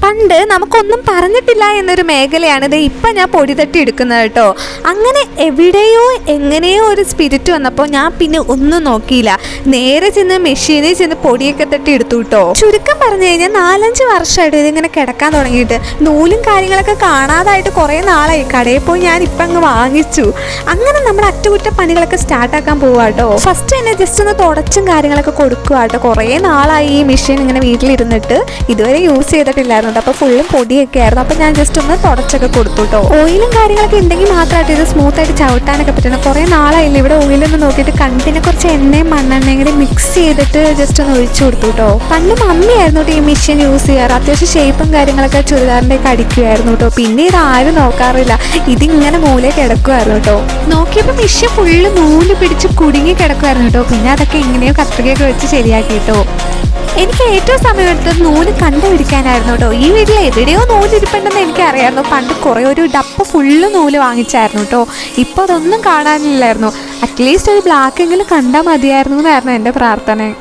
പണ്ട് നമുക്കൊന്നും പറഞ്ഞിട്ടില്ല എന്നൊരു മേഖലയാണിത് ഇപ്പം ഞാൻ പൊടി തട്ടി എടുക്കുന്നത് കേട്ടോ. അങ്ങനെ എവിടെയോ എങ്ങനെയോ ഒരു സ്പിരിറ്റ് വന്നപ്പോൾ ഞാൻ പിന്നെ ഒന്നും നോക്കിയില്ല, നേരെ ചെന്ന് മെഷീനിൽ ചെന്ന് പൊടിയൊക്കെ തട്ടി എടുത്തു കേട്ടോ. ചുരുക്കം പറഞ്ഞു കഴിഞ്ഞാൽ 4-5 വർഷമായിട്ട് ഇതിങ്ങനെ കിടക്കാൻ തുടങ്ങിയിട്ട് നൂലും കാര്യങ്ങളൊക്കെ കാണാതായിട്ട് കുറേ നാളായി. കടയിൽ പോയി ഞാൻ ഇപ്പം അങ്ങ് വാങ്ങിച്ചു. അങ്ങനെ നമ്മുടെ അറ്റകുറ്റപ്പണികളൊക്കെ സ്റ്റാർട്ടാക്കാൻ പോവുക കേട്ടോ. ഫസ്റ്റ് തന്നെ ജസ്റ്റ് ഒന്ന് തുടച്ചും കാര്യങ്ങളൊക്കെ കൊടുക്കുക കേട്ടോ. കുറേ നാളായി ഈ മെഷീൻ ഇങ്ങനെ വീട്ടിലിരുന്നിട്ട് ഇതുവരെ യൂസ് ചെയ്തിട്ടില്ലായിരുന്നു. അപ്പോൾ ഫുള്ളും പൊടിയൊക്കെ ആയിരുന്നു. അപ്പോൾ ഞാൻ ജസ്റ്റ് ഒന്ന് തുടച്ചൊക്കെ കൊടുത്തു കേട്ടോ. ഓയിലും കാര്യങ്ങളൊക്കെ ഉണ്ടെങ്കിൽ മാത്രമായിട്ട് ഇത് സ്മൂത്തായിട്ട് ചവിട്ടാനൊക്കെ പറ്റണം. കുറേ നാളായില്ല ഇവിടെ ഓയിലൊന്ന് നോക്കിയിട്ട് കണ്ടിനെ കുറച്ച് എണ്ണയും മണ്ണെണ്ണയും കൂടി മിക്സ് ചെയ്തിട്ട് ജസ്റ്റ് ഒന്ന് ഒഴിച്ചു കൊടുത്തു കേട്ടോ. പണ്ട് മമ്മിയായിരുന്നു കേട്ടോ ഈ മെഷീൻ യൂസ് ചെയ്യാറ്. അത്യാവശ്യം ഷേപ്പും കാര്യങ്ങളൊക്കെ ചുരിദാറിൻ്റെ ഒക്കെ അടിക്കുമായിരുന്നു കേട്ടോ. പിന്നെ ഇത് ആരും നോക്കാറില്ല, ഇതിങ്ങനെ മൂലയിൽ കിടക്കുമായിരുന്നു കേട്ടോ. നോക്കിയപ്പോൾ മെഷീൻ ഫുള്ള് നൂല് പിടിച്ച് കുടുങ്ങി കിടക്കുമായിരുന്നു കേട്ടോ. പിന്നെ അതൊക്കെ ഇങ്ങനെയോ കത്രികയൊക്കെ വെച്ച് ശരിയാക്കി കേട്ടോ. എനിക്ക് ഏറ്റവും സമയമെടുത്തത് നൂല് കണ്ടുപിടിക്കാനായിരുന്നു കേട്ടോ. ഈ വീട്ടിൽ എവിടെയോ നൂലിരിപ്പുണ്ടെന്ന് എനിക്കറിയായിരുന്നു. പണ്ട് കുറേ ഒരു ഡപ്പ ഫുള്ള് നൂല് വാങ്ങിച്ചായിരുന്നു കേട്ടോ. ഇപ്പോൾ അതൊന്നും കാണാനില്ലായിരുന്നു. അറ്റ്ലീസ്റ്റ് ഒരു ബ്ലാക്ക് എങ്കിലും കണ്ടാൽ മതിയായിരുന്നു എന്നായിരുന്നു എൻ്റെ പ്രാർത്ഥന.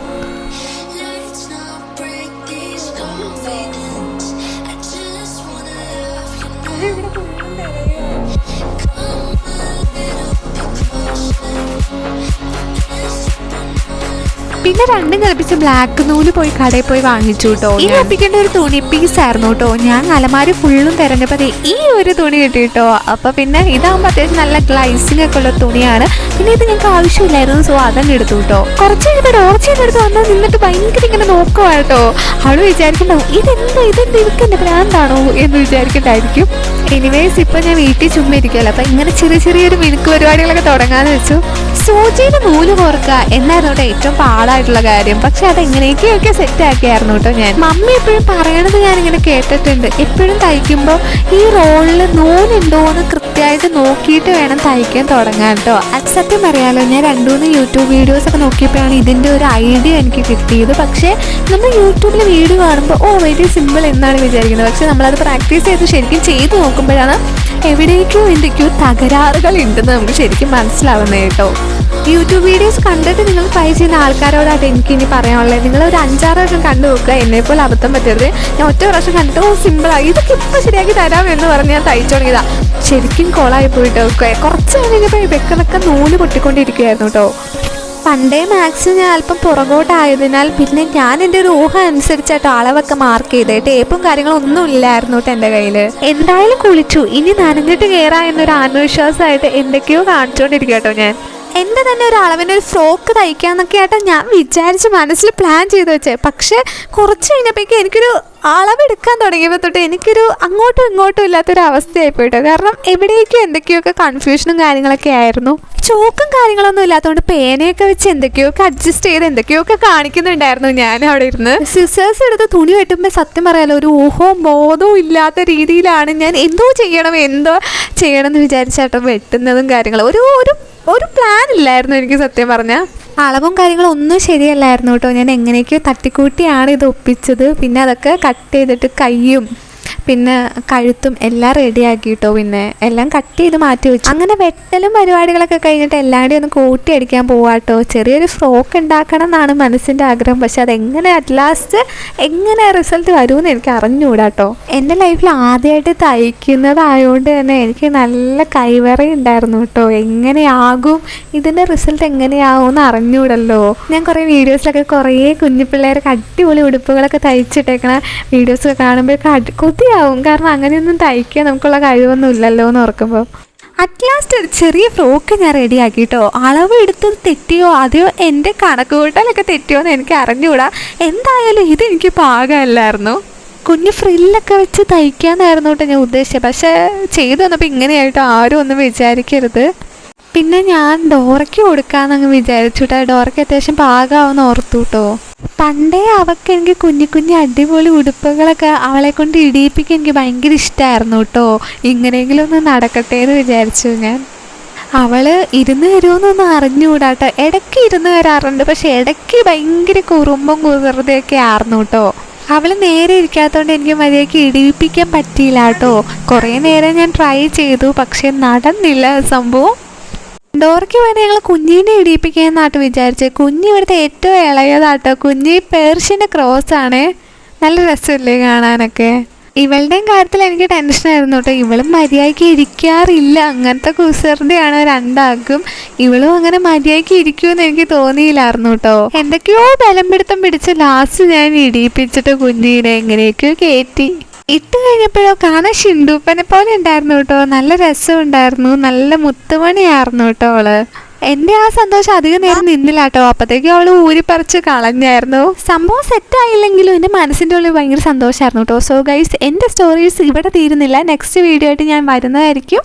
പിന്നെ രണ്ടും കളിപ്പിച്ച് ബ്ലാക്ക് നൂല് പോയി കടയിൽ പോയി വാങ്ങിച്ചു കേട്ടോ. ഈ ഒപ്പിക്കേണ്ട ഒരു തുണി പീസായിരുന്നു കേട്ടോ. ഞാൻ അലമാരി ഫുള്ളും തിരഞ്ഞപ്പോൾ ഈ ഒരു തുണി കിട്ടി കേട്ടോ. അപ്പോൾ പിന്നെ ഇതാകുമ്പോൾ അത്യാവശ്യം നല്ല ഗ്ലൈസിംഗ് ഒക്കെ ഉള്ള തുണിയാണ്. പിന്നെ ഇത് ഞങ്ങൾക്ക് ആവശ്യമില്ലായിരുന്നു, സോ അതങ്ങ് എടുത്തു കേട്ടോ. കുറച്ച് കഴിഞ്ഞപ്പോൾ ഡോർച്ചേൻ്റെ അടുത്ത് വന്നാൽ നിന്നിട്ട് ഭയങ്കര ഇങ്ങനെ നോക്കുക കേട്ടോ. അവൾ വിചാരിക്കണ്ടാവും ഇതെന്ത് ഇവർക്ക് എൻ്റെ ഭ്രാന്താണോ എന്ന് വിചാരിക്കണ്ടായിരിക്കും. എനിവേസ് ഇപ്പോൾ ഞാൻ വീട്ടിൽ ചുമ്മാ ഇരിക്കുമല്ലോ. അപ്പം ഇങ്ങനെ ചെറിയൊരു മിനുക്ക് പരിപാടികളൊക്കെ തുടങ്ങാമെന്ന് വെച്ചു. സൂചിയിൽ നൂല് കോർക്കുക എന്നായിരുന്നു കേട്ടോ ഏറ്റവും പാടായിട്ടുള്ള കാര്യം. പക്ഷെ അതെങ്ങനെയൊക്കെയൊക്കെ സെറ്റാക്കിയായിരുന്നു കേട്ടോ ഞാൻ. മമ്മി എപ്പോഴും പറയണത് ഞാനിങ്ങനെ കേട്ടിട്ടുണ്ട്, എപ്പോഴും തയ്ക്കുമ്പോൾ ഈ റോളിൽ നൂലുണ്ടോ എന്ന് കൃത്യമായിട്ട് നോക്കിയിട്ട് വേണം തയ്ക്കാൻ തുടങ്ങാൻ കേട്ടോ. അത് സത്യം പറയാലോ, ഞാൻ 2-3 യൂട്യൂബ് വീഡിയോസൊക്കെ നോക്കിയപ്പോഴാണ് ഇതിൻ്റെ ഒരു ഐഡിയ എനിക്ക് കിട്ടിയത്. പക്ഷേ നമ്മൾ യൂട്യൂബിൽ വീഡിയോ കാണുമ്പോൾ വെരി സിമ്പിൾ എന്നാണ് വിചാരിക്കുന്നത്. പക്ഷെ നമ്മളത് പ്രാക്ടീസ് ചെയ്ത് ശരിക്കും ചെയ്ത് നോക്കുമ്പോഴാണ് എവിടേക്കോ എന്തൊക്കെയോ തകരാറുകൾ ഉണ്ടെന്ന് നമുക്ക് ശരിക്കും മനസ്സിലാവുന്നത് കേട്ടോ. യൂട്യൂബ് വീഡിയോസ് കണ്ടിട്ട് നിങ്ങൾ ട്രൈ ചെയ്യുന്ന ആൾക്കാരോടാണ് എനിക്കിനി പറയാനുള്ളത്. നിങ്ങൾ ഒരു 5-6 വട്ടം കണ്ടു നോക്കുക, എന്നെപ്പോലെ അബദ്ധം പറ്റരുത്. ഞാൻ ഒറ്റ പ്രാവശ്യം കണ്ടിട്ട് സിമ്പിളായി ഇതൊക്കെ ഇപ്പോൾ ശരിയാക്കി തരാം എന്ന് പറഞ്ഞ് ഞാൻ തയ്ച്ചു തുടങ്ങിയതാണ്. ശരിക്കും കോളായി പോയിട്ട് കുറച്ച് കഴിഞ്ഞപ്പോൾ ഇതൊക്കെ നൂല് പൊട്ടിക്കൊണ്ടിരിക്കുകയായിരുന്നു കേട്ടോ. പണ്ടേ മാക്സ് ഞാൻ അല്പം പുറകോട്ടായതിനാൽ പിന്നെ ഞാൻ എൻ്റെ ഒരു ഊഹം അനുസരിച്ചായിട്ട് അളവൊക്കെ മാർക്ക് ചെയ്ത് ടേപ്പും കാര്യങ്ങളും ഒന്നും ഇല്ലായിരുന്നു കേട്ടോ എൻ്റെ കയ്യിൽ. എന്തായാലും കുളിച്ചു, ഇനി നനഞ്ഞിട്ട് കയറാം എന്നൊരു ആത്മവിശ്വാസമായിട്ട് എന്തൊക്കെയോ കാണിച്ചുകൊണ്ടിരിക്കുക കേട്ടോ ഞാൻ. എൻ്റെ തന്നെ ഒരു അളവിനൊരു ഫ്രോക്ക് തയ്ക്കാമെന്നൊക്കെ ആയിട്ട് ഞാൻ വിചാരിച്ച് മനസ്സിൽ പ്ലാൻ ചെയ്ത് വെച്ചേ. പക്ഷേ കുറച്ച് കഴിഞ്ഞപ്പോഴേക്കും എനിക്കൊരു അളവെടുക്കാൻ തുടങ്ങിയപ്പോൾ തൊട്ട് എനിക്കൊരു അങ്ങോട്ടും ഇങ്ങോട്ടും ഇല്ലാത്തൊരു അവസ്ഥയായിപ്പോയിട്ടോ. കാരണം എവിടേക്കും എന്തൊക്കെയൊക്കെ കൺഫ്യൂഷനും കാര്യങ്ങളൊക്കെ ആയിരുന്നു. ചോക്കും കാര്യങ്ങളൊന്നും ഇല്ലാത്തതുകൊണ്ട് പേനയൊക്കെ വെച്ച് എന്തൊക്കെയൊക്കെ അഡ്ജസ്റ്റ് ചെയ്ത് എന്തൊക്കെയൊക്കെ കാണിക്കുന്നുണ്ടായിരുന്നു ഞാൻ അവിടെ ഇരുന്ന്. സിസേഴ്സ് എടുത്ത് തുണി വെട്ടുമ്പോൾ സത്യം പറയാലോ ഒരു ഊഹവും ബോധവും ഇല്ലാത്ത രീതിയിലാണ് ഞാൻ എന്തോ ചെയ്യണം എന്ന് വിചാരിച്ചാട്ടോ വെട്ടുന്നതും കാര്യങ്ങളും. ഒരു പ്ലാൻ ഇല്ലായിരുന്നു എനിക്ക് സത്യം പറഞ്ഞാൽ. അളവും കാര്യങ്ങളും ഒന്നും ശരിയല്ലായിരുന്നു കേട്ടോ. ഞാൻ എങ്ങനെയൊക്കെയോ തട്ടിക്കൂട്ടിയാണ് ഇത് ഒപ്പിച്ചത്. പിന്നെ അതൊക്കെ കട്ട് ചെയ്തിട്ട് കയ്യും പിന്നെ കഴുത്തും എല്ലാം റെഡിയാക്കി കേട്ടോ. പിന്നെ എല്ലാം കട്ട് ചെയ്ത് മാറ്റി വെച്ചു. അങ്ങനെ വെട്ടലും പരിപാടികളൊക്കെ കഴിഞ്ഞിട്ട് എല്ലാവരുടെയും ഒന്ന് കൂട്ടി അടിക്കാൻ പോവാട്ടോ. ചെറിയൊരു ഫ്രോക്ക് ഉണ്ടാക്കണം എന്നാണ് മനസ്സിൻ്റെ ആഗ്രഹം. പക്ഷെ അതെങ്ങനെ ലാസ്റ്റ് എങ്ങനെ റിസൾട്ട് വരുമെന്ന് എനിക്ക് അറിഞ്ഞുകൂടാട്ടോ. എൻ്റെ ലൈഫിൽ ആദ്യമായിട്ട് തയ്ക്കുന്നതായതുകൊണ്ട് തന്നെ എനിക്ക് നല്ല കൈവറ ഉണ്ടായിരുന്നു കേട്ടോ. എങ്ങനെയാകും ഇതിൻ്റെ റിസൾട്ട് എങ്ങനെയാവും എന്ന് അറിഞ്ഞുകൂടല്ലോ. ഞാൻ കുറേ വീഡിയോസിലൊക്കെ കുറേ കുഞ്ഞു പിള്ളേരൊക്കെ അടിപൊളി ഉടുപ്പുകളൊക്കെ തയ്ച്ചിട്ടേക്കണ വീഡിയോസൊക്കെ കാണുമ്പോഴൊക്കെ കൊതിയാവും. കാരണം അങ്ങനെയൊന്നും തയ്ക്കാൻ നമുക്കുള്ള കഴിവൊന്നും ഇല്ലല്ലോ എന്ന് ഓർക്കുമ്പോൾ. അറ്റ്ലാസ്റ്റ് ഒരു ചെറിയ ഫ്രോക്ക് ഞാൻ റെഡിയാക്കി കേട്ടോ. അളവ് എടുത്തത് തെറ്റിയോ അതെയോ എൻ്റെ കണക്ക് കൂട്ടലൊക്കെ തെറ്റിയോ എന്ന് എനിക്ക് അറിഞ്ഞുകൂടാ. എന്തായാലും ഇതെനിക്ക് പാകമല്ലായിരുന്നു. കുഞ്ഞ് ഫ്രില്ലൊക്കെ വെച്ച് തയ്ക്കാമെന്നായിരുന്നു കേട്ടോ ഞാൻ ഉദ്ദേശിച്ചത്. പക്ഷേ ചെയ്തു വന്നപ്പോൾ ഇങ്ങനെയായിട്ടോ ആരും ഒന്നും വിചാരിക്കരുത്. പിന്നെ ഞാൻ ഡോറയ്ക്ക് കൊടുക്കാമെന്നങ്ങ് വിചാരിച്ചു കേട്ടോ. ഡോറയ്ക്ക് അത്യാവശ്യം പാകമാവെന്ന് ഓർത്തു കേട്ടോ. പണ്ടേ അവൾക്ക് എനിക്ക് കുഞ്ഞു അടിപൊളി ഉടുപ്പുകളൊക്കെ അവളെ കൊണ്ട് ഇടിയിപ്പിക്കാൻ എനിക്ക് ഭയങ്കര ഇഷ്ടമായിരുന്നു കേട്ടോ. ഇങ്ങനെയെങ്കിലും ഒന്ന് നടക്കട്ടെ എന്ന് വിചാരിച്ചു ഞാൻ. അവൾ ഇരുന്ന് വരുമെന്നൊന്നും അറിഞ്ഞുകൂടാട്ടോ. ഇടയ്ക്ക് ഇരുന്ന് വരാറുണ്ട്, പക്ഷെ ഇടയ്ക്ക് ഭയങ്കര കുറുമ്പും കുസൃതിയൊക്കെ ആയിരുന്നു കേട്ടോ. അവൾ നേരെ ഇരിക്കാത്തതുകൊണ്ട് എനിക്ക് മര്യാദയ്ക്ക് ഇടിയിപ്പിക്കാൻ പറ്റിയില്ല കേട്ടോ. കുറേ നേരം ഞാൻ ട്രൈ ചെയ്തു, പക്ഷെ നടന്നില്ല സംഭവം. ഡോറയ്ക്ക് വേണ്ടി ഞങ്ങൾ കുഞ്ഞിനെ ഇടിയിപ്പിക്കാമെന്നാട്ടോ വിചാരിച്ചത്. കുഞ്ഞ് ഇവിടുത്തെ ഏറ്റവും ഇളയതാട്ടോ. കുഞ്ഞ് പേർഷ്യൻ്റെ ക്രോസ് ആണ്. നല്ല രസമില്ലേ കാണാനൊക്കെ. ഇവളുടെയും കാര്യത്തിൽ എനിക്ക് ടെൻഷനായിരുന്നു കേട്ടോ. ഇവളും മര്യാദയ്ക്ക് ഇരിക്കാറില്ല, അങ്ങനത്തെ കുസൃതിയാണ് രണ്ടാക്കും. ഇവളും അങ്ങനെ മര്യാദയ്ക്ക് ഇരിക്കുമെന്ന് എനിക്ക് തോന്നിയില്ലായിരുന്നു കേട്ടോ. എന്തൊക്കെയോ ബലം പിടുത്തം പിടിച്ച് ലാസ്റ്റ് ഞാൻ ഇടിയിപ്പിച്ചിട്ട് കുഞ്ഞിനെ എങ്ങനെയൊക്കെയോ കയറ്റി ഇട്ട് കഴിഞ്ഞപ്പോഴോ കാണാൻ ഷിണ്ടൂപ്പനെ പോലെ ഉണ്ടായിരുന്നു കേട്ടോ. നല്ല രസമുണ്ടായിരുന്നു, നല്ല മുത്തുമണിയായിരുന്നു കേട്ടോ അവള്. എൻ്റെ ആ സന്തോഷം അധികം നേരം നിന്നില്ല കേട്ടോ. അപ്പോഴത്തേക്കും അവൾ ഊരിപ്പറിച്ച് കളഞ്ഞായിരുന്നു. സംഭവം സെറ്റായില്ലെങ്കിലും എൻ്റെ മനസ്സിൻ്റെ ഉള്ളിൽ ഭയങ്കര സന്തോഷമായിരുന്നു കേട്ടോ. സോ ഗൈസ്, എൻ്റെ സ്റ്റോറീസ് ഇവിടെ തീരുന്നില്ല. നെക്സ്റ്റ് വീഡിയോ ആയിട്ട് ഞാൻ വരുന്നതായിരിക്കും.